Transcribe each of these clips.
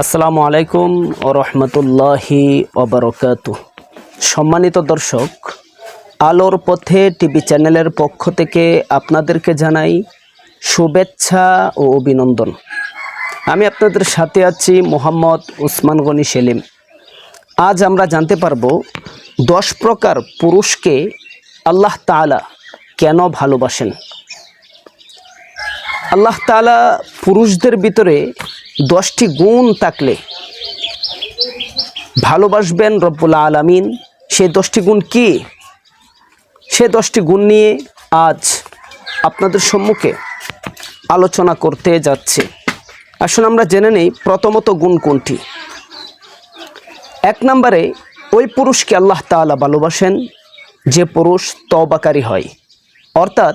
আসসালামু আলাইকুম ও রহমতুল্লাহি ওবারাকাতুহু। সম্মানিত দর্শক, আলোর পথে টিভি চ্যানেলের পক্ষ থেকে আপনাদেরকে জানাই শুভেচ্ছা ও অভিনন্দন। আমি আপনাদের সাথে আছি মোহাম্মদ উসমান গনি সেলিম। আজ আমরা জানতে পারবো 10 প্রকার পুরুষকে আল্লাহ তাআলা কেন ভালোবাসেন। আল্লাহ তাআলা পুরুষদের ভিতরে 10টি গুণ থাকলে ভালোবাসবেন রব্বুল আলামিন। সেই 10টি গুণ কি? সেই 10টি গুণ নিয়ে আজ আপনাদের সম্মুখে আলোচনা করতে যাচ্ছে। আসুন আমরা জেনে নেই প্রথমত গুণ কোনটি। 1 নম্বরে ওই পুরুষকে আল্লাহ তাআলা ভালোবাসেন যে পুরুষ তওবাকারী হয়, অর্থাৎ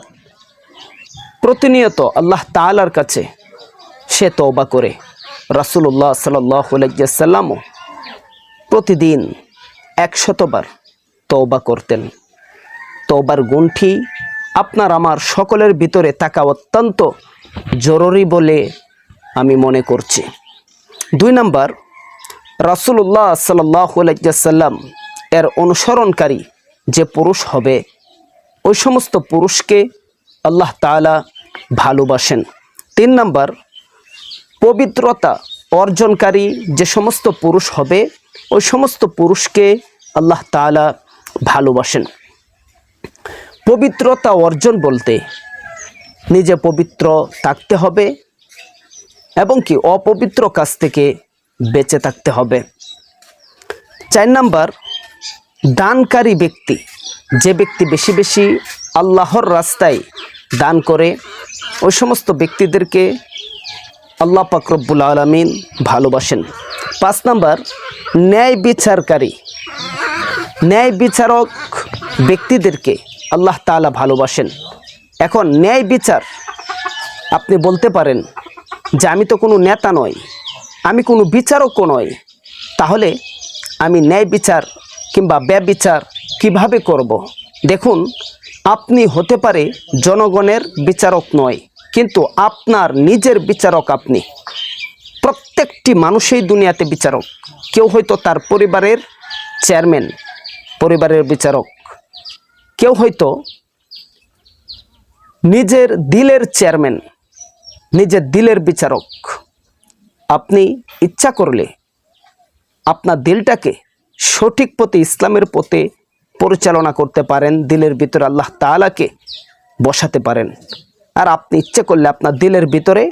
প্রতিনিয়ত আল্লাহ তাআলার কাছে সে তওবা করে। রাসূলুল্লাহ সাল্লাল্লাহু আলাইহি ওয়াসাল্লামও প্রতিদিন 100 বার তওবা করতেন। তওবার গুণটি আপনার আমার সকলের ভিতরে থাকা অত্যন্ত জরুরি বলে আমি মনে করছি। 2 নম্বর, রাসূলুল্লাহ সাল্লাল্লাহু আলাইহি ওয়াসাল্লাম এর অনুসরণকারী যে পুরুষ হবে, ওই সমস্ত পুরুষকে আল্লাহ তাআলা ভালোবাসেন। 3 নম্বর, পবিত্রতা অর্জনকারী যে সমস্ত পুরুষ হবে, ওই সমস্ত পুরুষকে আল্লাহ তাআলা ভালোবাসেন। পবিত্রতা অর্জন বলতে নিজে পবিত্র থাকতে হবে এবং কি অপবিত্র কাজ থেকে বেঁচে থাকতে হবে। 4 নম্বর, দানকারী ব্যক্তি, যে ব্যক্তি বেশি বেশি আল্লাহর রাস্তায় দান করে, ওই সমস্ত ব্যক্তিদেরকে আল্লাহ পাক রব্বুল আলামিন ভালোবাসেন। 5 নম্বর, ন্যায় বিচারকারী, ন্যায় বিচারক ব্যক্তিদেরকে আল্লাহ তাআলা ভালোবাসেন। এখন ন্যায় বিচার, আপনি বলতে পারেন যে আমি তো কোনো নেতা নই, আমি কোনো বিচারকও নই, তাহলে আমি ন্যায় বিচার কিংবা ব্যবিচার কিভাবে করব? দেখুন, আপনি হতে পারে জনগণের বিচারক নয়, কিন্তু আপনার নিজের বিচারক আপনি। প্রত্যেকটি মানুষই দুনিয়াতে বিচারক। কেউ হয়তো তার পরিবারের চেয়ারম্যান, পরিবারের বিচারক, কেউ হয়তো নিজের দিলের চেয়ারম্যান, নিজের দিলের বিচারক। আপনি ইচ্ছা করলে আপনার দিলটাকে সঠিক পথে, ইসলামের পথে পরিচালনা করতে পারেন, দিলের ভিতরে আল্লাহ তাআলাকে বসাতে পারেন। আর আপনি ইচ্ছে করলে আপনার দিলের ভিতরে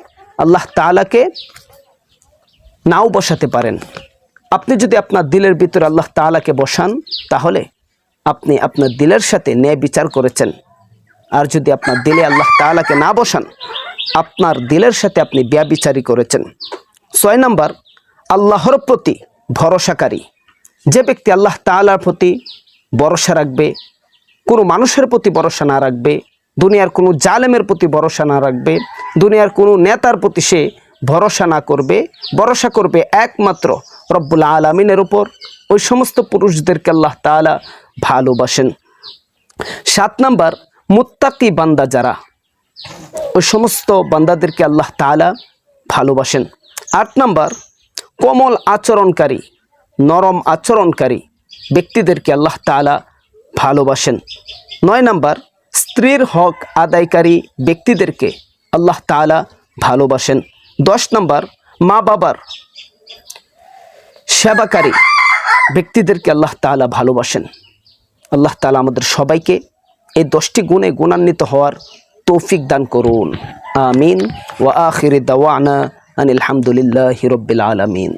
আল্লাহ তাআলাকে নাও বসাতে পারেন। আপনি যদি আপনার দিলের ভিতরে আল্লাহ তাআলাকে বসান, তাহলে আপনি আপনার দিলের সাথে ন্যায় বিচার করেছেন। আর যদি আপনার দিলে আল্লাহ তাআলাকে না বসান, আপনার দিলের সাথে আপনি ব্যভিচারী করেছেন। 6 নম্বর, আল্লাহর প্রতি ভরসাকারী, যে ব্যক্তি আল্লাহ তাআলার প্রতি ভরসা রাখবে, কোনো মানুষের প্রতি ভরসা না রাখবে, দুনিয়ার কোনো জালেমের প্রতি ভরসা না রাখবে, দুনিয়ার কোনো নেতার প্রতি সে ভরসা না করবে, ভরসা করবে একমাত্র রব্বুল আলামিনের উপর, ওই সমস্ত পুরুষদেরকে আল্লাহ তাআলা ভালোবাসেন। 7 নম্বর, মুত্তাকি বান্দা যারা, ওই সমস্ত বান্দাদেরকে আল্লাহ তাআলা ভালোবাসেন। 8 নম্বর, কোমল আচরণকারী, নরম আচরণকারী ব্যক্তিদেরকে আল্লাহ তাআলা ভালোবাসেন। 9 নম্বর, স্ত্রীর হক আদায়কারী ব্যক্তিদেরকে আল্লাহ তাআলা ভালোবাসেন। 10 নম্বর, মা বাবার সেবাকারী ব্যক্তিদেরকে আল্লাহ তাআলা ভালোবাসেন। আল্লাহ তাআলা আমাদের সবাইকে এই 10টি গুণে গুণান্বিত হওয়ার তৌফিক দান করুন। আমিন। ওয়া আখিরি দাওয়ানা আনিল হামদুলিল্লাহি রাব্বিল আলামিন।